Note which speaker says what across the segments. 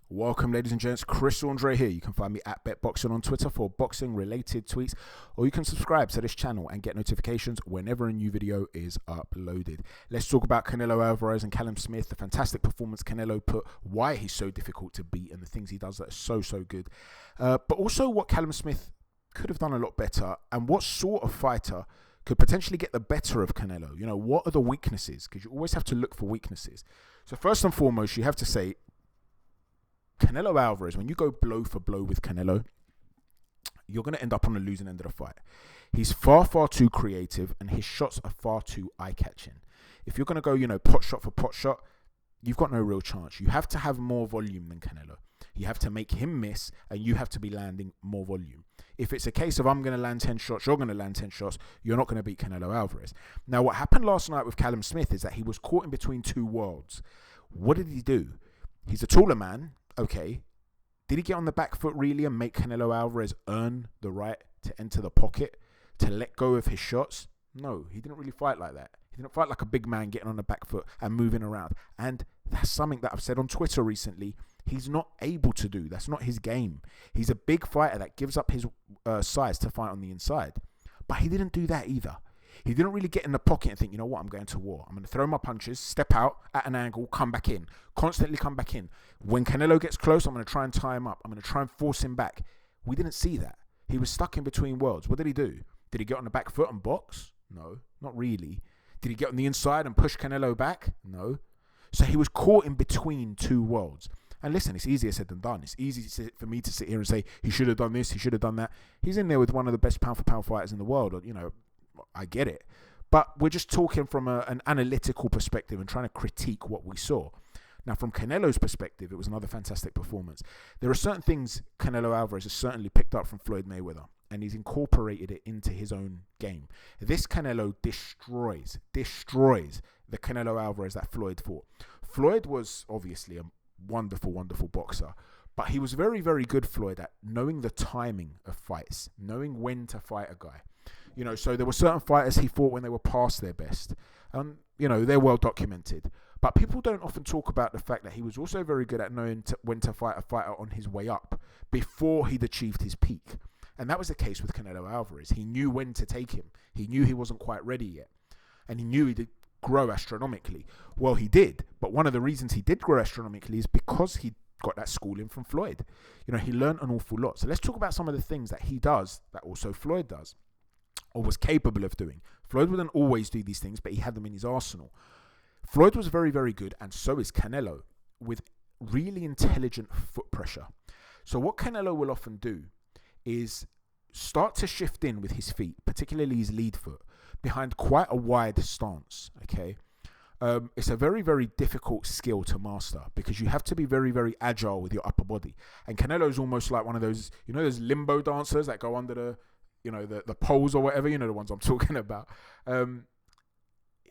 Speaker 1: Welcome, ladies and gents. Chris Andre here. You can find me at BetBoxing on Twitter for boxing-related tweets, or you can subscribe to this channel and get notifications whenever a new video is uploaded. Let's talk about Canelo Alvarez and Callum Smith, the fantastic performance Canelo put, why he's so difficult to beat, and the things he does that are so good. But also what Callum Smith could have done a lot better, and what sort of fighter could potentially get the better of Canelo. You know, what are the weaknesses? Because you always have to look for weaknesses. So first and foremost, you have to say, Canelo Alvarez, when you go blow for blow with Canelo, you're going to end up on the losing end of the fight. He's far too creative, and his shots are far too eye-catching. If you're going to go, pot shot for pot shot, you've got no real chance. You have to have more volume than Canelo. You have to make him miss, and you have to be landing more volume. If it's a case of I'm going to land 10 shots, you're going to land 10 shots, you're not going to beat Canelo Alvarez. Now, what happened last night with Callum Smith is that he was caught in between two worlds. What did he do? He's a taller man. Okay, did he get on the back foot really and make Canelo Alvarez earn the right to enter the pocket, to let go of his shots? No, he didn't really fight like that. He didn't fight like a big man getting on the back foot and moving around. And that's something that I've said on Twitter recently. He's not able to do. That's not his game. He's a big fighter that gives up his size to fight on the inside. But he didn't do that either. He didn't really get in the pocket and think, you know what, I'm going to war. I'm going to throw my punches, step out at an angle, come back in. Constantly come back in. When Canelo gets close, I'm going to try and tie him up. I'm going to try and force him back. We didn't see that. He was stuck in between worlds. What did he do? Did he get on the back foot and box? No, not really. Did he get on the inside and push Canelo back? No. So he was caught in between two worlds. And listen, it's easier said than done. It's easy for me to sit here and say, he should have done this, he should have done that. He's in there with one of the best pound-for-pound fighters in the world. I get it. But we're just talking from an analytical perspective and trying to critique what we saw. Now, from Canelo's perspective, it was another fantastic performance. There are certain things Canelo Alvarez has certainly picked up from Floyd Mayweather, and he's incorporated it into his own game. This Canelo destroys the Canelo Alvarez that Floyd fought. Floyd was obviously a wonderful boxer, but he was very good, Floyd, at knowing the timing of fights, knowing when to fight a guy. So there were certain fighters he fought when they were past their best. They're well documented. But people don't often talk about the fact that he was also very good at knowing when to fight a fighter on his way up before he'd achieved his peak. And that was the case with Canelo Alvarez. He knew when to take him. He knew he wasn't quite ready yet. And he knew he'd grow astronomically. Well, he did. But one of the reasons he did grow astronomically is because he got that schooling from Floyd. He learned an awful lot. So let's talk about some of the things that he does that also Floyd does, or was capable of doing. Floyd wouldn't always do these things, but he had them in his arsenal. Floyd was very good, and so is Canelo, with really intelligent foot pressure. So what Canelo will often do is start to shift in with his feet, particularly his lead foot, behind quite a wide stance, okay? It's a very difficult skill to master because you have to be very agile with your upper body. And Canelo's almost like one of those, those limbo dancers that go under the poles or whatever, the ones I'm talking about.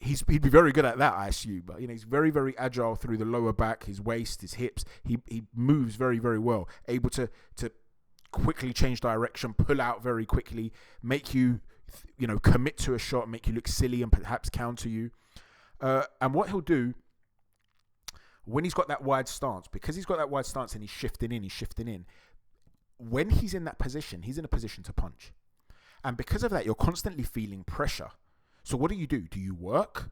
Speaker 1: He'd be very good at that, I assume. But, he's very agile through the lower back, his waist, his hips. He moves very well, able to quickly change direction, pull out very quickly, make you, commit to a shot, make you look silly and perhaps counter you. And what he'll do when he's got that wide stance, because he's got that wide stance and he's shifting in, when he's in that position, he's in a position to punch. And because of that, you're constantly feeling pressure. So what do? Do you work?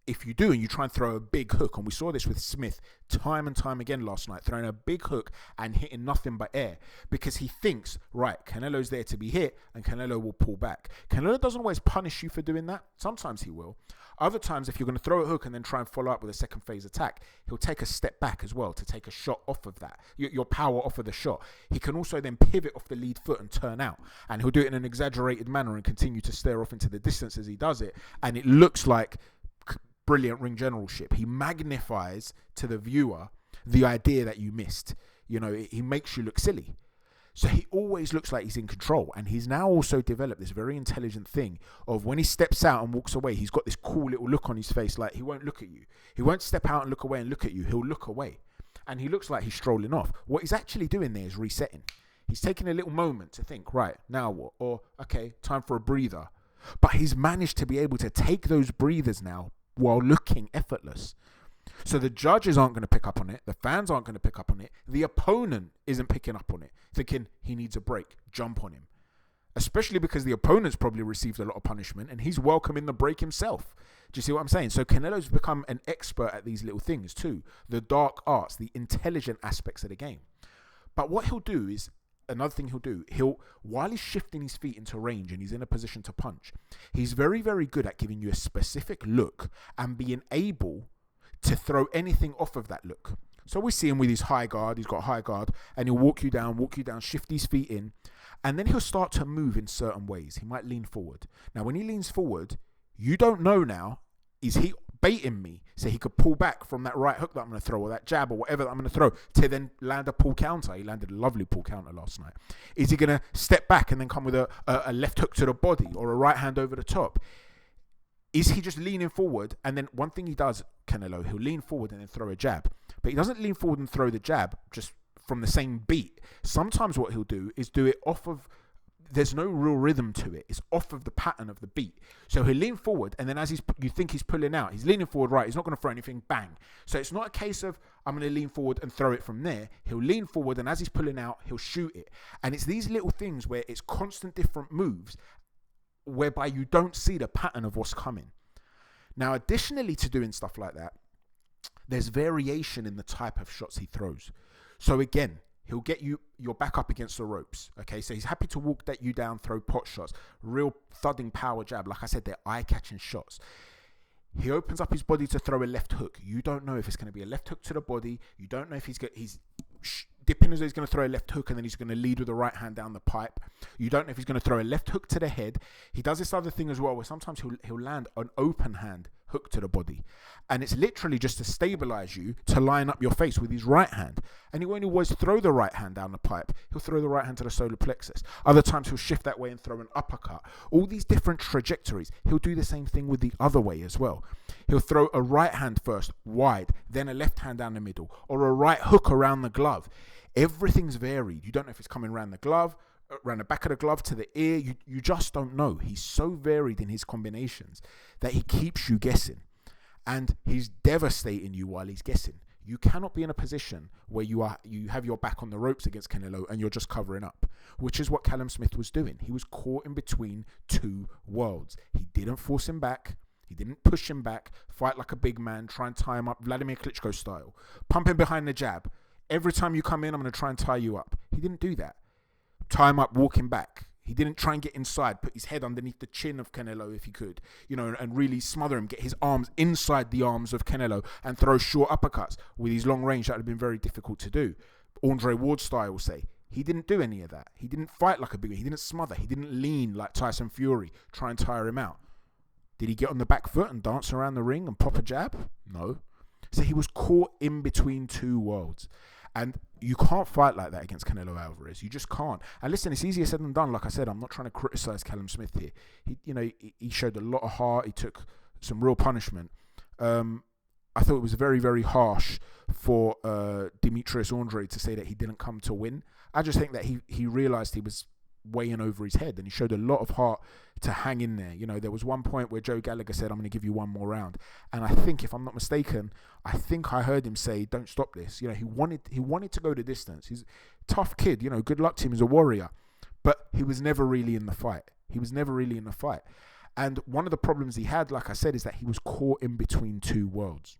Speaker 1: If you do, and you try and throw a big hook, and we saw this with Smith time and time again last night, throwing a big hook and hitting nothing but air, because he thinks, right, Canelo's there to be hit, and Canelo will pull back. Canelo doesn't always punish you for doing that. Sometimes he will. Other times, if you're going to throw a hook and then try and follow up with a second phase attack, he'll take a step back as well to take a shot off of that, your power off of the shot. He can also then pivot off the lead foot and turn out, and he'll do it in an exaggerated manner and continue to stare off into the distance as he does it, and it looks like brilliant ring generalship. He magnifies to the viewer the idea that you missed. He makes you look silly. So he always looks like he's in control. And he's now also developed this very intelligent thing of when he steps out and walks away, he's got this cool little look on his face, like he won't look at you. He won't step out and look away and look at you. He'll look away. And he looks like he's strolling off. What he's actually doing there is resetting. He's taking a little moment to think, right, now what? Or, okay, time for a breather. But he's managed to be able to take those breathers now while looking effortless. So the judges aren't going to pick up on it. The fans aren't going to pick up on it. The opponent isn't picking up on it, thinking he needs a break, jump on him. Especially because the opponent's probably received a lot of punishment and he's welcoming the break himself. Do you see what I'm saying? So Canelo's become an expert at these little things too. The dark arts, the intelligent aspects of the game. But what he'll do is, another thing he'll do, while he's shifting his feet into range and he's in a position to punch, he's very, very good at giving you a specific look and being able to throw anything off of that look. So we see him with his high guard, he's got high guard, and he'll walk you down, shift his feet in, and then he'll start to move in certain ways. He might lean forward. Now, when he leans forward, you don't know now, is he baiting me so he could pull back from that right hook that I'm going to throw, or that jab, or whatever that I'm going to throw, to then land a pull counter. He landed a lovely pull counter last night. Is he going to step back and then come with a left hook to the body, or a right hand over the top? Is he just leaning forward? And then one thing he does, Canelo, he'll lean forward and then throw a jab. But he doesn't lean forward and throw the jab just from the same beat. Sometimes what he'll do is do it off of, there's no real rhythm to it. It's off of the pattern of the beat. So he'll lean forward, and then as you think he's pulling out, he's leaning forward, right, he's not going to throw anything, bang. So it's not a case of, I'm going to lean forward and throw it from there. He'll lean forward, and as he's pulling out, he'll shoot it. And it's these little things where it's constant different moves, whereby you don't see the pattern of what's coming. Now, additionally to doing stuff like that, there's variation in the type of shots he throws. So again, he'll get your back up against the ropes. Okay, so he's happy to walk you down, throw pot shots, real thudding power jab. Like I said, they're eye-catching shots. He opens up his body to throw a left hook. You don't know if it's going to be a left hook to the body. You don't know if he's dipping as though he's going to throw a left hook and then he's going to lead with the right hand down the pipe. You don't know if he's going to throw a left hook to the head. He does this other thing as well, where sometimes he'll land an open hand hook to the body, and it's literally just to stabilize you, to line up your face with his right hand. And he won't always throw the right hand down the pipe. He'll throw the right hand to the solar plexus. Other times he'll shift that way and throw an uppercut. All these different trajectories. He'll do the same thing with the other way as well. He'll throw a right hand first wide, then a left hand down the middle, or a right hook around the glove. Everything's varied. You don't know if it's coming around the glove, around the back of the glove to the ear. You just don't know. He's so varied in his combinations that he keeps you guessing, and he's devastating you while he's guessing. You cannot be in a position where you have your back on the ropes against Canelo and you're just covering up, which is what Callum Smith was doing. He was caught in between two worlds. He didn't force him back. He didn't push him back, fight like a big man, try and tie him up Vladimir Klitschko style, pump him behind the jab. Every time you come in, I'm going to try and tie you up. He didn't do that. Tie him up, walk him back. He didn't try and get inside, put his head underneath the chin of Canelo if he could, and really smother him, get his arms inside the arms of Canelo and throw short uppercuts. With his long range, that would have been very difficult to do. Andre Ward style, say. He didn't do any of that. He didn't fight like a big man. He didn't smother. He didn't lean like Tyson Fury, try and tire him out. Did he get on the back foot and dance around the ring and pop a jab? No. So he was caught in between two worlds. And you can't fight like that against Canelo Alvarez. You just can't. And listen, it's easier said than done. Like I said, I'm not trying to criticize Callum Smith here. He showed a lot of heart. He took some real punishment. I thought it was very, very harsh for Demetrius Andre to say that he didn't come to win. I just think that he realized he was way in over his head, and he showed a lot of heart to hang in there. There was one point where Joe Gallagher said, I'm going to give you one more round, and I think, if I'm not mistaken, I heard him say, don't stop this. He wanted to go the distance. He's a tough kid, good luck to him. He's a warrior, but he was never really in the fight. And one of the problems he had, like I said, is that he was caught in between two worlds.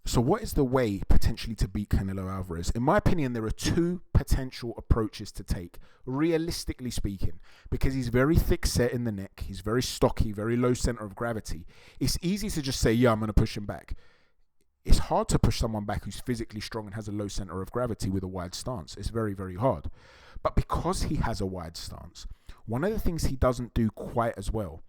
Speaker 1: So what is the way potentially to beat Canelo Alvarez? In my opinion, there are two potential approaches to take, realistically speaking, because he's very thick set in the neck. He's very stocky, very low center of gravity. It's easy to just say, yeah, I'm going to push him back. It's hard to push someone back who's physically strong and has a low center of gravity with a wide stance. It's very, very hard. But because he has a wide stance, one of the things he doesn't do quite as well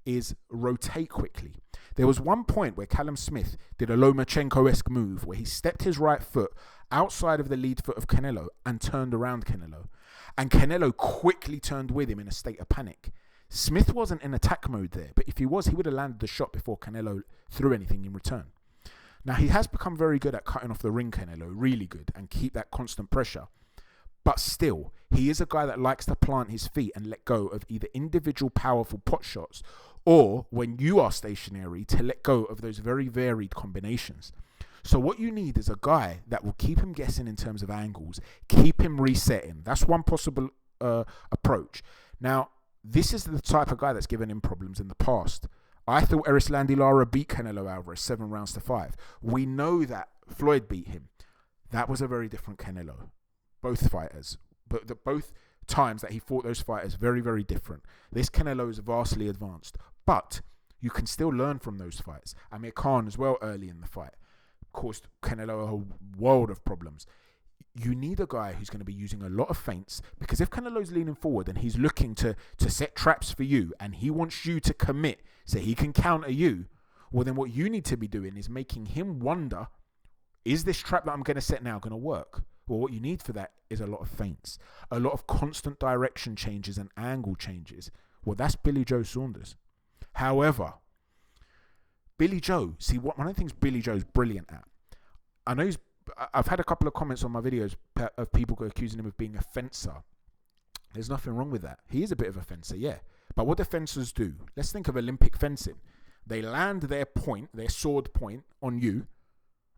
Speaker 1: is rotate quickly. There was one point where Callum Smith did a Lomachenko-esque move where he stepped his right foot outside of the lead foot of Canelo and turned around Canelo. And Canelo quickly turned with him in a state of panic. Smith wasn't in attack mode there, but if he was, he would have landed the shot before Canelo threw anything in return. Now, he has become very good at cutting off the ring, Canelo, really good, and keep that constant pressure. But still, he is a guy that likes to plant his feet and let go of either individual powerful pot shots, or when you are stationary, to let go of those very varied combinations. So what you need is a guy that will keep him guessing in terms of angles, keep him resetting. That's one possible approach. Now, this is the type of guy that's given him problems in the past. I thought Erislandy Lara beat Canelo Alvarez 7 rounds to 5. We know that Floyd beat him. That was a very different Canelo. Both fighters. But both times that he fought those fighters, very, very different. This Canelo is vastly advanced. But you can still learn from those fights. Amir Khan as well early in the fight caused Canelo a whole world of problems. You need a guy who's going to be using a lot of feints, because if Canelo's leaning forward and he's looking to set traps for you and he wants you to commit so he can counter you, well, then what you need to be doing is making him wonder, is this trap that I'm going to set now going to work? Well, what you need for that is a lot of feints, a lot of constant direction changes and angle changes. Well, that's Billy Joe Saunders. However, Billy Joe, see, one of the things Billy Joe's brilliant at, I know I've had a couple of comments on my videos of people accusing him of being a fencer. There's nothing wrong with that. He is a bit of a fencer, yeah. But what do fencers do? Let's think of Olympic fencing. They land their point, their sword point, on you,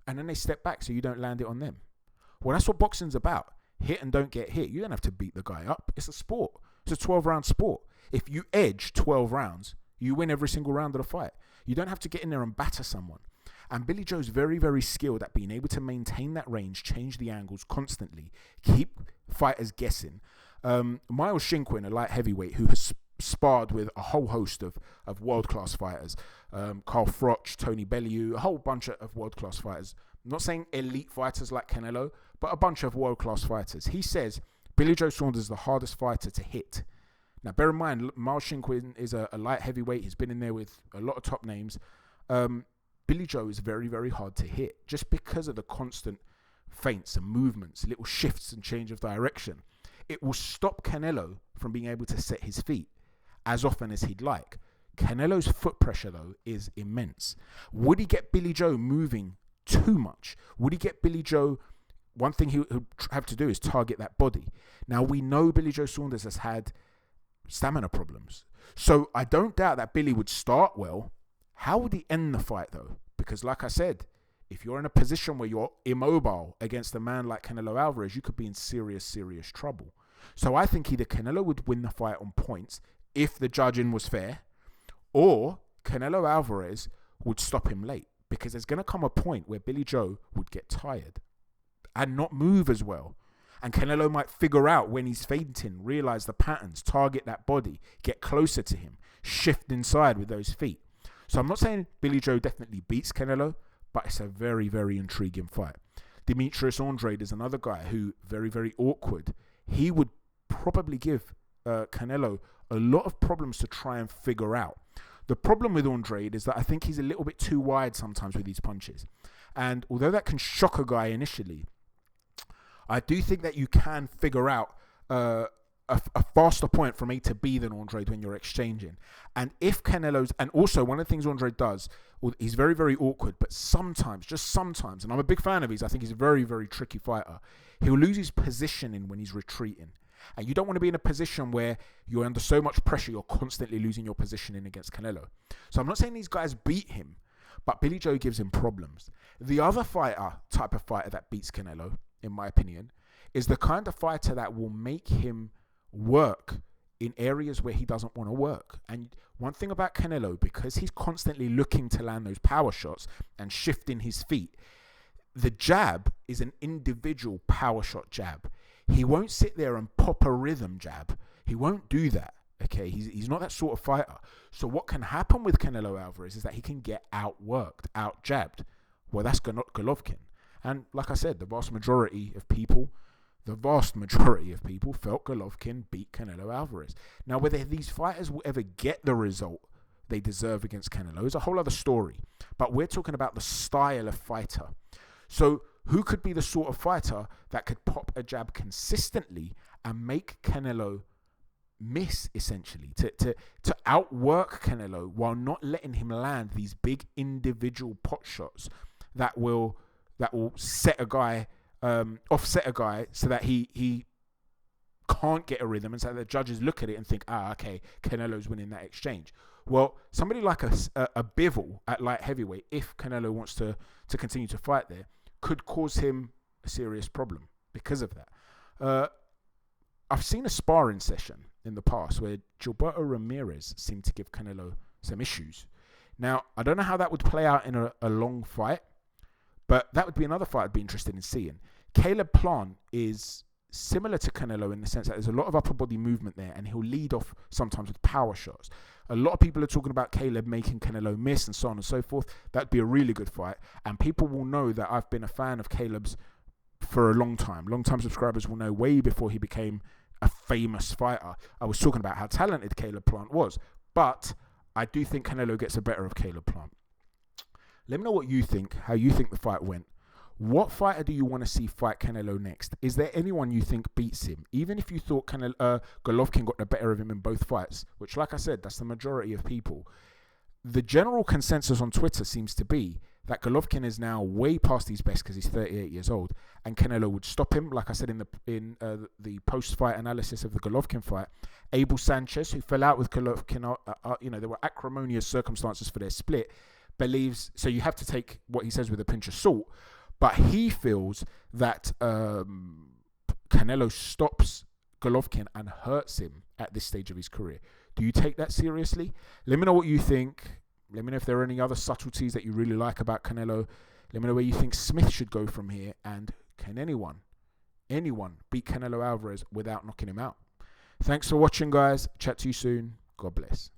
Speaker 1: and then they step back so you don't land it on them. Well, that's what boxing's about. Hit and don't get hit. You don't have to beat the guy up. It's a sport. It's a 12-round sport. If you edge 12 rounds, you win every single round of the fight. You don't have to get in there and batter someone. And Billy Joe's very, very skilled at being able to maintain that range, change the angles constantly, keep fighters guessing. Miles Shinkwin, a light heavyweight who has sparred with a whole host of world-class fighters, Carl Froch, Tony Bellew, a whole bunch of world-class fighters. I'm not saying elite fighters like Canelo, but a bunch of world-class fighters. He says Billy Joe Saunders is the hardest fighter to hit. Now, bear in mind, Miles Shinkwin is a light heavyweight. He's been in there with a lot of top names. Billy Joe is very, very hard to hit just because of the constant feints and movements, little shifts and change of direction. It will stop Canelo from being able to set his feet as often as he'd like. Canelo's foot pressure, though, is immense. Would he get Billy Joe moving too much? Would he get Billy Joe... One thing he would have to do is target that body. Now, we know Billy Joe Saunders has had stamina problems. So I don't doubt that Billy would start well. How would he end the fight, though? Because like I said, if you're in a position where you're immobile against a man like Canelo Alvarez, you could be in serious, serious trouble. So I think either Canelo would win the fight on points if the judging was fair, or Canelo Alvarez would stop him late, because there's going to come a point where Billy Joe would get tired and not move as well. And Canelo might figure out when he's feinting, realize the patterns, target that body, get closer to him, shift inside with those feet. So I'm not saying Billy Joe definitely beats Canelo, but it's a very, very intriguing fight. Demetrius Andrade is another guy who, very, very awkward. He would probably give Canelo a lot of problems to try and figure out. The problem with Andrade is that I think he's a little bit too wide sometimes with these punches. And although that can shock a guy initially, I do think that you can figure out a faster point from A to B than Andrade when you're exchanging. And if Canelo's... And also, one of the things Andrade does, he's very, very awkward, but sometimes, just sometimes, and I'm a big fan of his, I think he's a very, very tricky fighter, he'll lose his positioning when he's retreating. And you don't want to be in a position where you're under so much pressure, you're constantly losing your positioning against Canelo. So I'm not saying these guys beat him, but Billy Joe gives him problems. The other type of fighter that beats Canelo, in my opinion, is the kind of fighter that will make him work in areas where he doesn't want to work. And one thing about Canelo, because he's constantly looking to land those power shots and shifting his feet, the jab is an individual power shot jab. He won't sit there and pop a rhythm jab. He won't do that. Okay, he's not that sort of fighter. So what can happen with Canelo Alvarez is that he can get outworked, out-jabbed. Well, that's Golovkin. And like I said, the vast majority of people felt Golovkin beat Canelo Alvarez. Now, whether these fighters will ever get the result they deserve against Canelo is a whole other story. But we're talking about the style of fighter. So who could be the sort of fighter that could pop a jab consistently and make Canelo miss, essentially, to outwork Canelo while not letting him land these big individual pot shots that will set a guy, offset a guy so that he can't get a rhythm, and so the judges look at it and think, okay, Canelo's winning that exchange. Well, somebody like a Bivol at light heavyweight, if Canelo wants to continue to fight there, could cause him a serious problem because of that. I've seen a sparring session in the past where Gilberto Ramirez seemed to give Canelo some issues. Now, I don't know how that would play out in a long fight, but that would be another fight I'd be interested in seeing. Caleb Plant is similar to Canelo in the sense that there's a lot of upper body movement there, and he'll lead off sometimes with power shots. A lot of people are talking about Caleb making Canelo miss and so on and so forth. That'd be a really good fight, and people will know that I've been a fan of Caleb's for a long time. Long-time subscribers will know way before he became a famous fighter. I was talking about how talented Caleb Plant was, but I do think Canelo gets the better of Caleb Plant. Let me know what you think, how you think the fight went. What fighter do you want to see fight Canelo next? Is there anyone you think beats him? Even if you thought Golovkin got the better of him in both fights, which, like I said, that's the majority of people. The general consensus on Twitter seems to be that Golovkin is now way past his best because he's 38 years old, and Canelo would stop him. Like I said in the post-fight analysis of the Golovkin fight, Abel Sanchez, who fell out with Golovkin, there were acrimonious circumstances for their split, believes, so you have to take what he says with a pinch of salt, but he feels that Canelo stops Golovkin and hurts him at this stage of his career. Do you take that seriously? Let me know what you think. Let me know if there are any other subtleties that you really like about Canelo. Let me know where you think Smith should go from here. And can anyone beat Canelo Alvarez without knocking him out? Thanks for watching, guys. Chat to you soon. God bless.